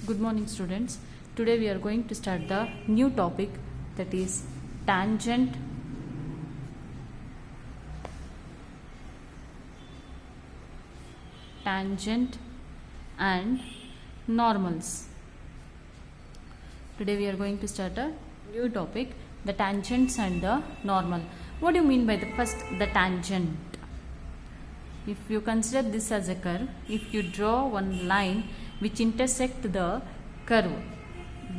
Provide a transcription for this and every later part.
Good morning, students. Today we are going to start the new topic, that is tangent and normals. Today we are going to start a new topic, the tangents and the normal. What do you mean by the tangent? If you consider this as a curve, if you draw one line which intersect the curve,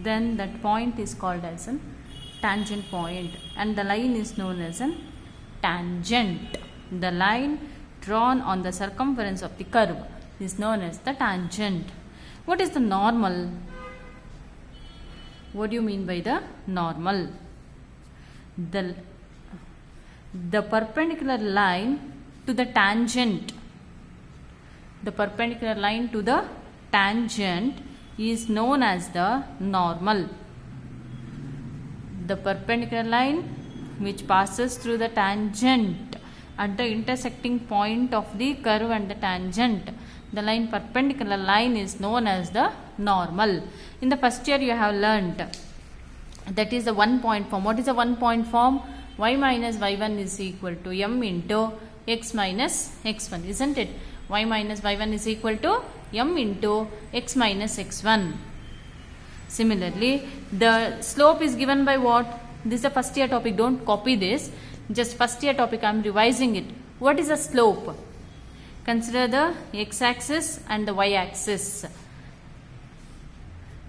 then that point is called as a tangent point, and the line is known as a tangent. The line drawn on the circumference of the curve is known as the tangent. What is the normal? What do you mean by the normal? The perpendicular line to the tangent. The perpendicular line to the tangent is known as the normal. The perpendicular line which passes through the tangent at the intersecting point of the curve and the tangent, the line perpendicular line is known as the normal. In the first year you have learnt that is the 1 point form. What is the 1 point form? Y minus y1 is equal to m into x minus x1, isn't it? Y minus y1 is equal to m into x minus x1. Similarly, the slope is given by what? This is the first year topic, don't copy this. Just first year topic, I am revising it. What is a slope? Consider the x-axis and the y-axis.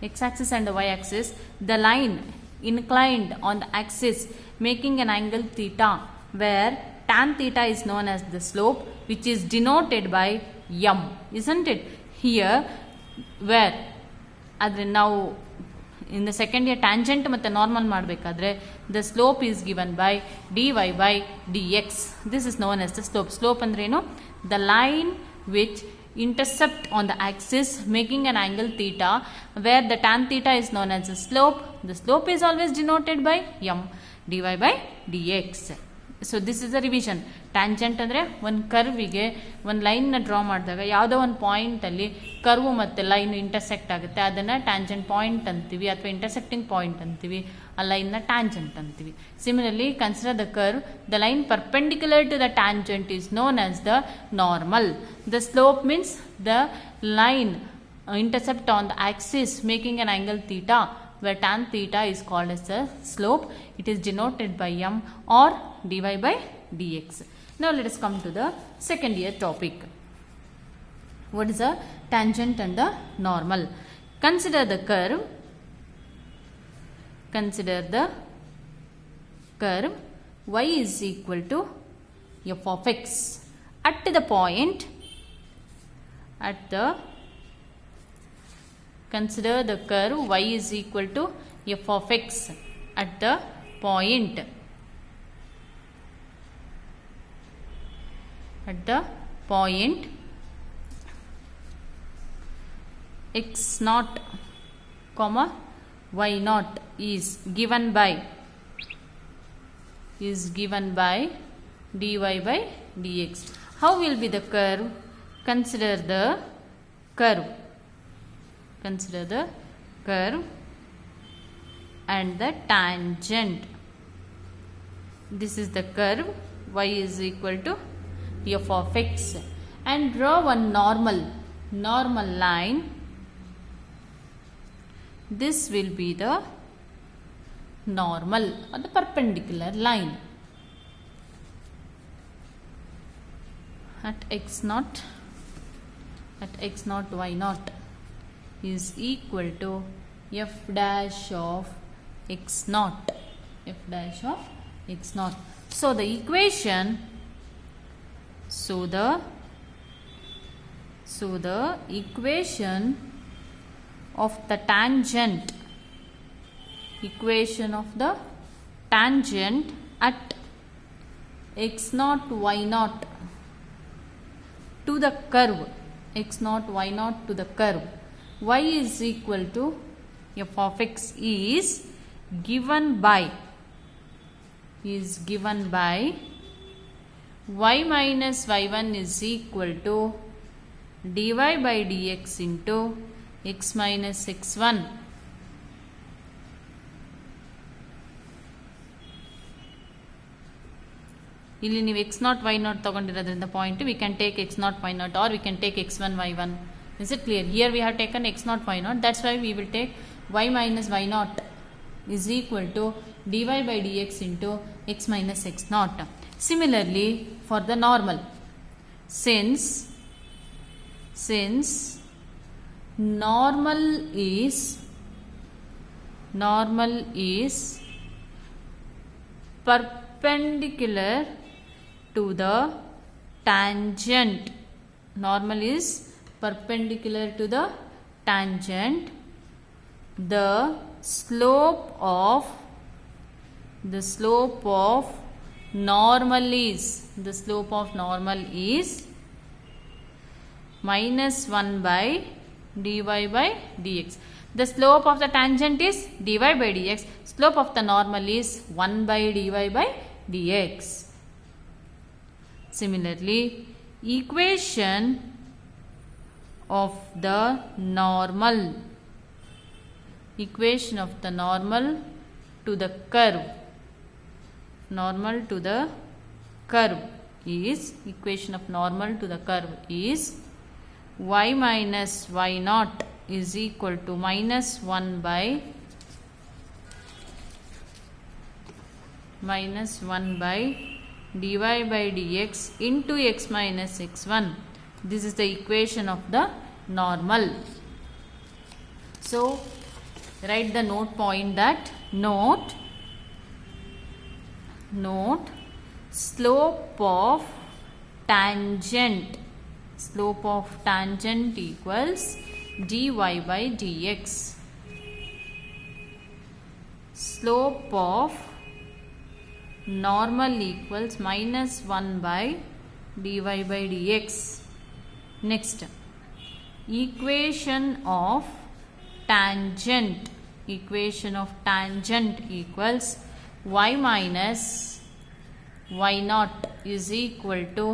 X-axis and the y-axis, the line inclined on the axis making an angle theta, where tan theta is known as the slope, which is denoted by m, isn't it? Here, where now in the second year tangent ಮತ್ತು normal ಮಾಡಬೇಕಾದ್ರೆ the slope is given by dy by dx. This is known as the slope. Slope ಅಂದ್ರೇನು? The line which intercept on the axis making an angle theta, where the tan theta is known as the slope. The slope is always denoted by m, dy by dx. So this is a revision. Tangent ಅಂದರೆ ಒಂದು ಕರ್ವಿಗೆ ಒಂದು ಲೈನ್ನ draw ಮಾಡಿದಾಗ ಯಾವುದೋ ಒಂದು ಪಾಯಿಂಟಲ್ಲಿ ಕರ್ವು ಮತ್ತು line intersect ಆಗುತ್ತೆ, ಅದನ್ನು ಟ್ಯಾಂಜೆಂಟ್ ಪಾಯಿಂಟ್ ಅಂತೀವಿ ಅಥವಾ ಇಂಟರ್ಸೆಕ್ಟಿಂಗ್ ಪಾಯಿಂಟ್ ಅಂತೀವಿ. ಆ ಲೈನ್ನ ಟ್ಯಾಂಜೆಂಟ್ ಅಂತೀವಿ. Similarly consider the curve, the line perpendicular to the tangent is known as the normal. The slope means the line intercept on the axis making an angle theta, where tan theta is called as the slope. It is denoted by m or dy by dx. Now let us come to the second year topic. What is the tangent and the normal? Consider the curve. Consider the curve y is equal to f of x. At the point, consider the curve y is equal to f of x at the point. At the point x naught comma y naught is given by dy by dx. How will be the curve? Consider the curve. Consider the curve and the tangent. This is the curve, y is equal to f of x, and draw one normal line. This will be the normal or the perpendicular line at x naught y naught is equal to f dash of x naught. So the equation, equation of the tangent, at x naught y naught to the curve, x naught y naught to the curve, y is equal to f of x is given by y minus y1 is equal to dy by dx into x minus x1. ಇಲ್ಲಿ ನೀವು x0 y0 ತಗೊಂಡಿರೋದ್ರಿಂದ point we can take x0 y0 or we can take x1 y1. Is it clear? Here we have taken x0 y0, that's why we will take y minus y0 is equal to dy by dx into x minus x0. Similarly for the normal, since normal is perpendicular to the tangent, normal is perpendicular to the tangent, the slope of normal is minus 1 by dy by dx. The slope of the tangent is dy by dx. Slope of the normal is 1 by dy by dx. Similarly, equation of the normal to the curve, is equation of normal to the curve is y minus y0 is equal to minus 1 by dy by dx into x minus x1. This is the equation of the normal. So write the note point that note slope of tangent equals dy by dx. Slope of normal equals minus 1 by dy by dx. Next, equation of tangent equals y minus y0 is equal to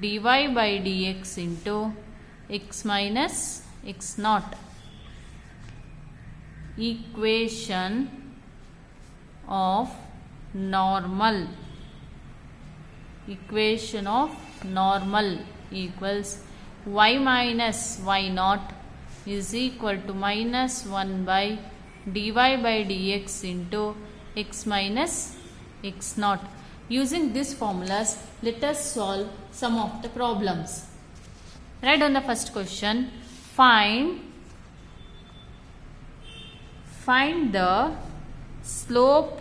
dy by dx into x minus x0. Equation of normal equals y minus y0 is equal to minus 1 by dy by dx into x minus x0. Using these formulas, let us solve some of the problems. Write down the first question. Find the slope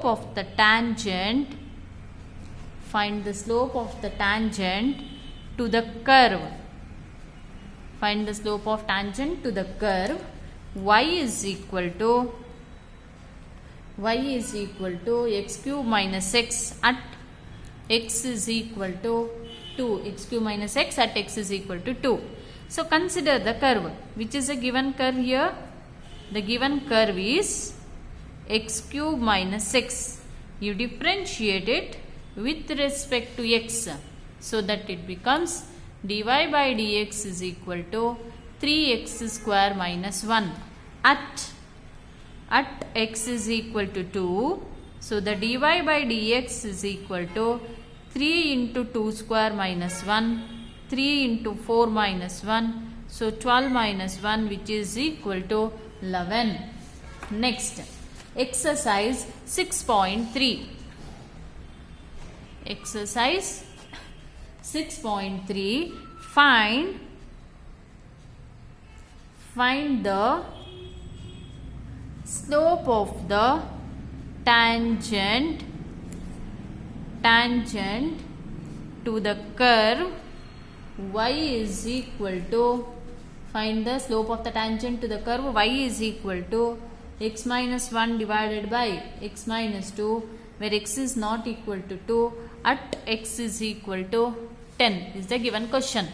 of the tangent to the curve. Find the slope of tangent to the curve. Y is equal to x cube minus x at x is equal to 2. X cube minus x at x is equal to 2. So consider the curve. Which is a given curve here? The given curve is x cube minus x. You differentiate it with respect to x so that it becomes dy by dx is equal to 3x square minus 1. At x is equal to 2, so the dy by dx is equal to 3 into 2 square minus 1, 3 into 4 minus 1, so 12 minus 1, which is equal to 11. Next, exercise 6.3. Exercise 6.3. Find the slope of the tangent to the curve y is equal to, find the slope of the tangent to the curve y is equal to x minus 1 divided by x minus 2, where x is not equal to 2 at x is equal to 10 is the given question.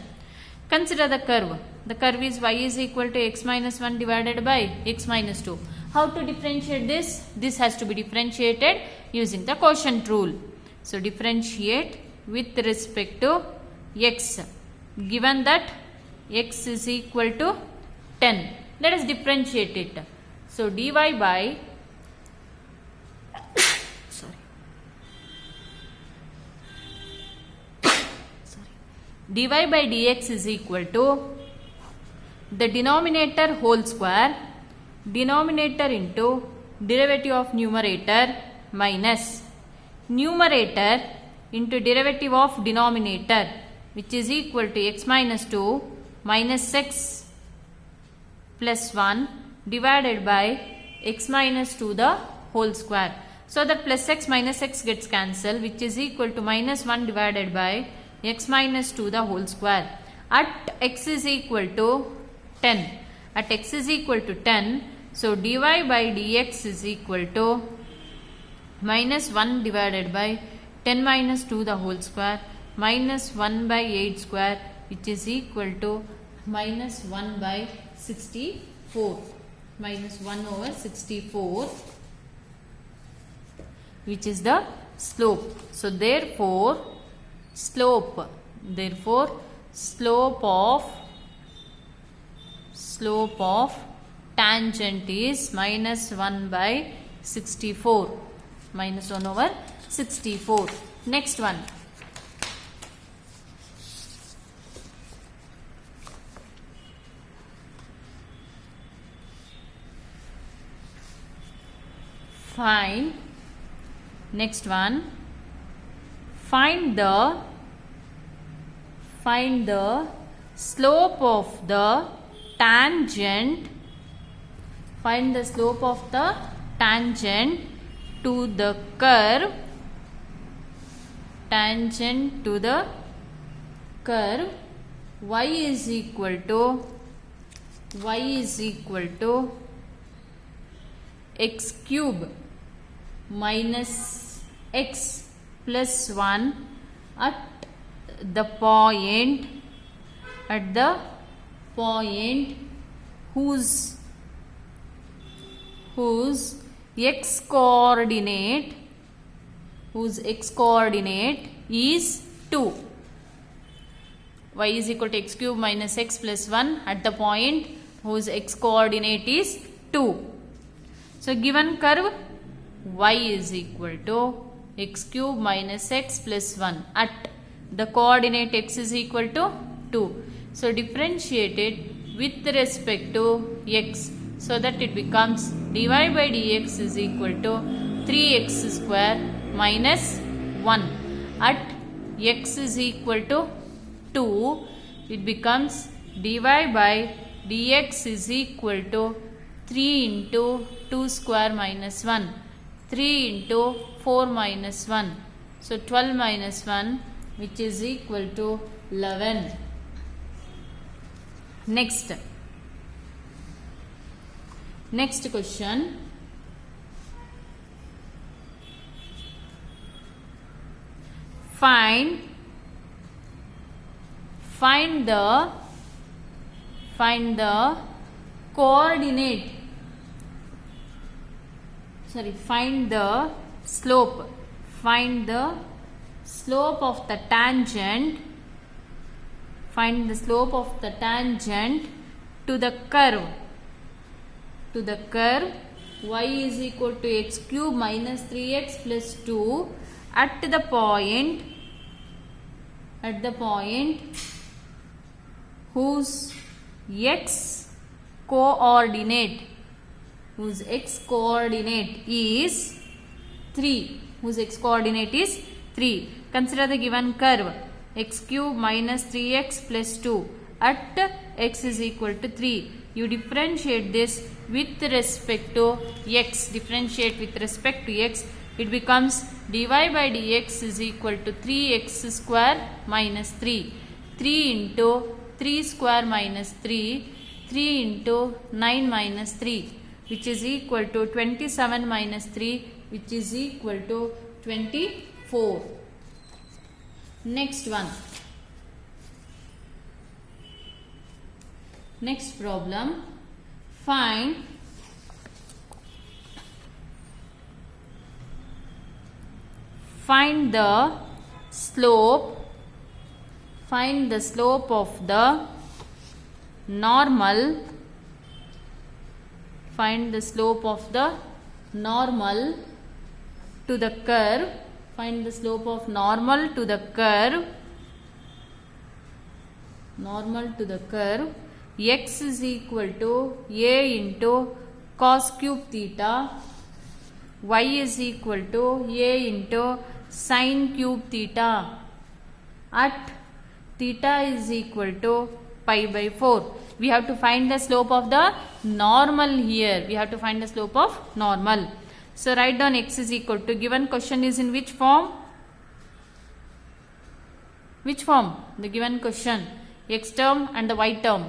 Consider the curve. The curve is y is equal to x minus 1 divided by x minus 2. How to differentiate this? This has to be differentiated using the quotient rule. So differentiate with respect to x. Given that x is equal to 10. Let us differentiate it. So dy by dy by dx is equal to the denominator whole square, denominator into derivative of numerator minus numerator into derivative of denominator, which is equal to x minus 2 minus x plus 1 divided by x minus 2 the whole square. So that plus x minus x gets cancelled, which is equal to minus 1 divided by x minus 2 the whole square. At x is equal to 10. At x is equal to 10, so dy by dx is equal to minus 1 divided by 10 minus 2 the whole square minus 1 by 8 square, which is equal to minus 1 by 64. Minus 1 over 64, which is the slope. So therefore slope of tangent is minus 1 by 64. Minus 1 over 64. Next one. Find next one. Find the slope of the tangent. Find the slope of the tangent to the curve. Tangent to the curve y is equal to x cube minus x plus 1 at the point whose x coordinate is 2. Y is equal to x cube minus x plus 1 at the point whose x coordinate is 2. So given curve y is equal to x cube minus x plus 1 at the coordinate x is equal to 2. So differentiate it with respect to x, so that it becomes dy by dx is equal to 3x square minus 1. At x is equal to 2, it becomes dy by dx is equal to 3 into 2 square minus 1. 3 into 4 minus 1. So 12 minus 1, which is equal to 11. Next question. Find the coordinate. Find the slope. Find the slope of the tangent. Find the slope of the tangent to the curve. To the curve y is equal to x cube minus 3x plus 2 at the point whose x coordinate is 3. Whose x coordinate is 3. Consider the given curve x cube minus 3x plus 2 at x is equal to 3. You differentiate this with respect to x. Differentiate with respect to x. It becomes dy by dx is equal to 3x square minus 3. 3 into 3 square minus 3. 3 into 9 minus 3, which is equal to 27 minus 3, which is equal to 24. Next one. Next problem. Find the slope of the normal, find the slope of the normal to the curve, find the slope of normal to the curve, normal to the curve, x is equal to a into cos cube theta, y is equal to a into sin cube theta at theta is equal to pi by 4. We have to find the slope of the normal here. We have to find the slope of normal. So write down x is equal to, given question is in which form? Which form? The given question, x term and the y term.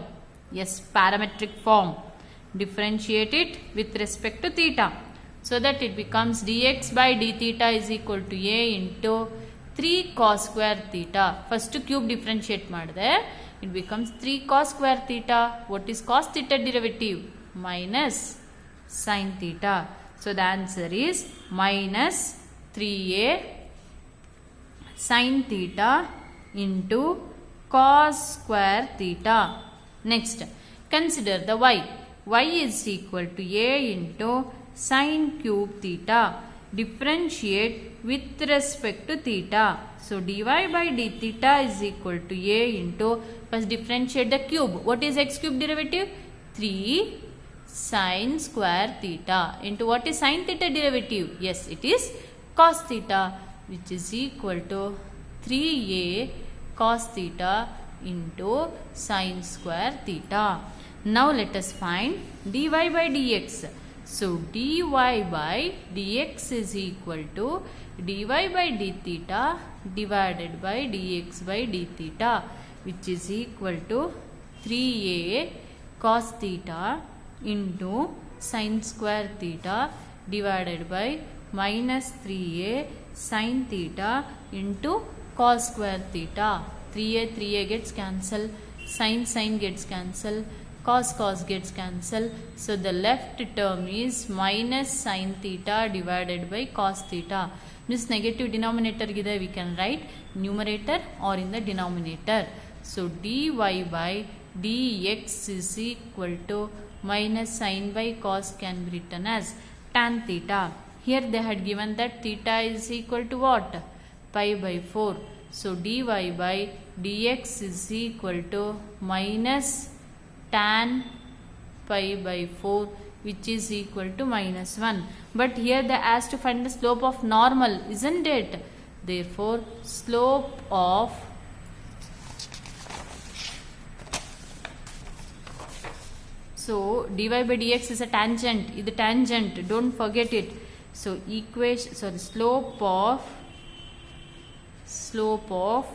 Yes, parametric form. Differentiate it with respect to theta, so that it becomes dx by d theta is equal to a into 3 cos square theta. First cube differentiate madide, it becomes 3 cos square theta. What is cos theta derivative? Minus sin theta. So the answer is minus 3a sin theta into cos square theta. Next, consider the y. Y is equal to a into sin cube theta. Differentiate with respect to theta. So dy by d theta is equal to a into, first differentiate the cube. What is x cube derivative? 3 sin square theta into what is sin theta derivative? Yes, it is cos theta, which is equal to 3a cos theta into sin square theta. Now let us find dy by dx. So dy by dx is equal to dy by d theta divided by dx by d theta, which is equal to 3a cos theta into sin square theta divided by minus 3a sin theta into cos square theta. 3a gets cancelled, sin gets cancelled, cos gets cancelled. So the left term is minus sin theta divided by cos theta. This negative denominator gide, we can write numerator or in the denominator. So dy by dx is equal to minus sin by cos can be written as tan theta. Here they had given that theta is equal to what? Pi by 4. So dy by dx is equal to minus tan pi by 4, which is equal to minus 1. But here they asked to find the slope of normal, isn't it? Therefore, slope of dy by dx is a tangent. This tangent, don't forget it. So slope of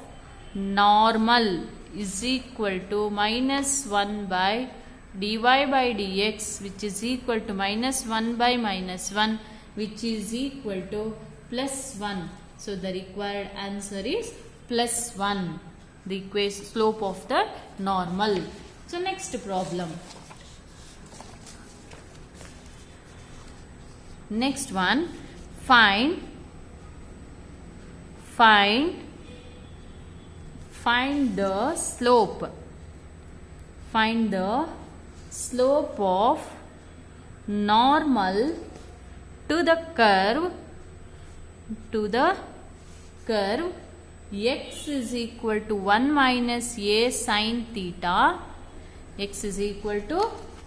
normal is equal to minus 1 by dy by dx, which is equal to minus 1 by minus 1, which is equal to plus 1. So the required answer is plus 1, the slope of the normal. So next problem. Next one, find the slope. Find the slope of normal to the curve x is equal to 1 minus a sin theta. X is equal to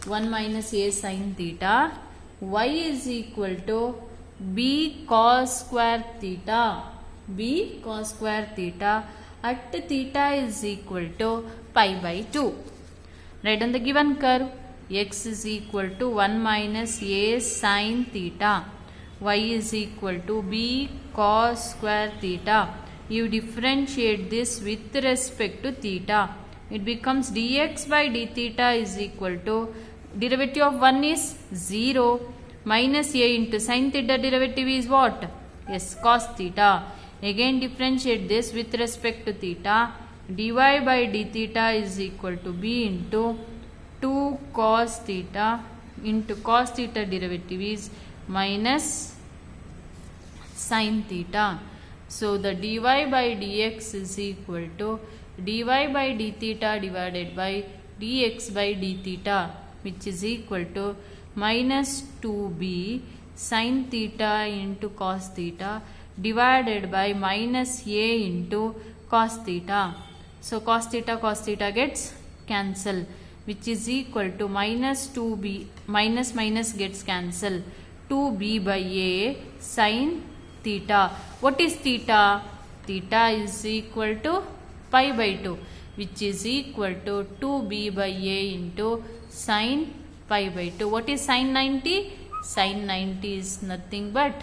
1 minus a sin theta. Y is equal to b cos square theta. B cos square theta at theta is equal to pi by 2. Write on the given curve, x is equal to 1 minus a sin theta. Y is equal to b cos square theta. You differentiate this with respect to theta. It becomes dx by d theta is equal to, derivative of 1 is 0, minus a into sin theta derivative is what? Yes, cos theta. Again differentiate this with respect to theta. Dy by d theta is equal to b into 2 cos theta into cos theta derivative is minus sin theta. So the dy by dx is equal to dy by d theta divided by dx by d theta, which is equal to minus 2b sin theta into cos theta divided by minus a into cos theta. So cos theta gets cancel, which is equal to minus 2b, minus gets cancel, 2b by a sin theta. What is theta? Theta is equal to pi by 2, which is equal to 2b by a into sin pi by 2. What is sin 90? Sin 90 is nothing but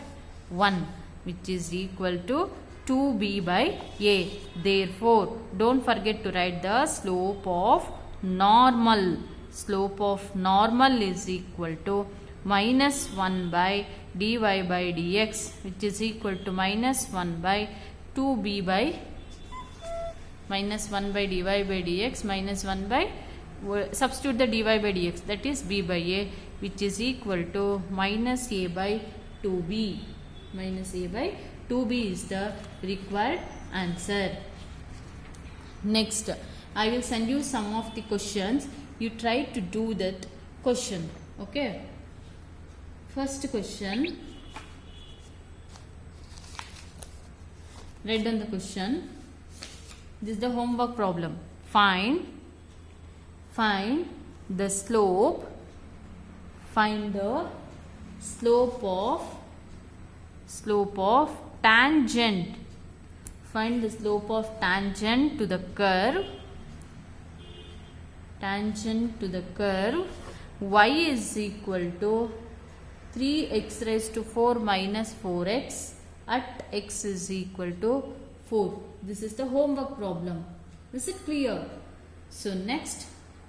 1, which is equal to 2b by a. Therefore, don't forget to write the slope of normal. Slope of normal is equal to minus 1 by dy by dx, which is equal to minus 1 by 2b by minus 1 by dy by dx minus 1 by, substitute the dy by dx, that is b by a, which is equal to minus a by 2b. Minus a by 2b is the required answer. Next, I will send you some of the questions. You try to do that question. Okay. First question. Write down the question. This is the homework problem. Find the slope. Find the slope of tangent. Find the slope of tangent to the curve. Tangent to the curve y is equal to 3x raised to 4 minus 4x at x is equal to 4. This is the homework problem. Is it clear? So next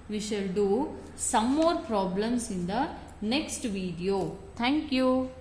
we shall do some more problems in the next video. Thank you.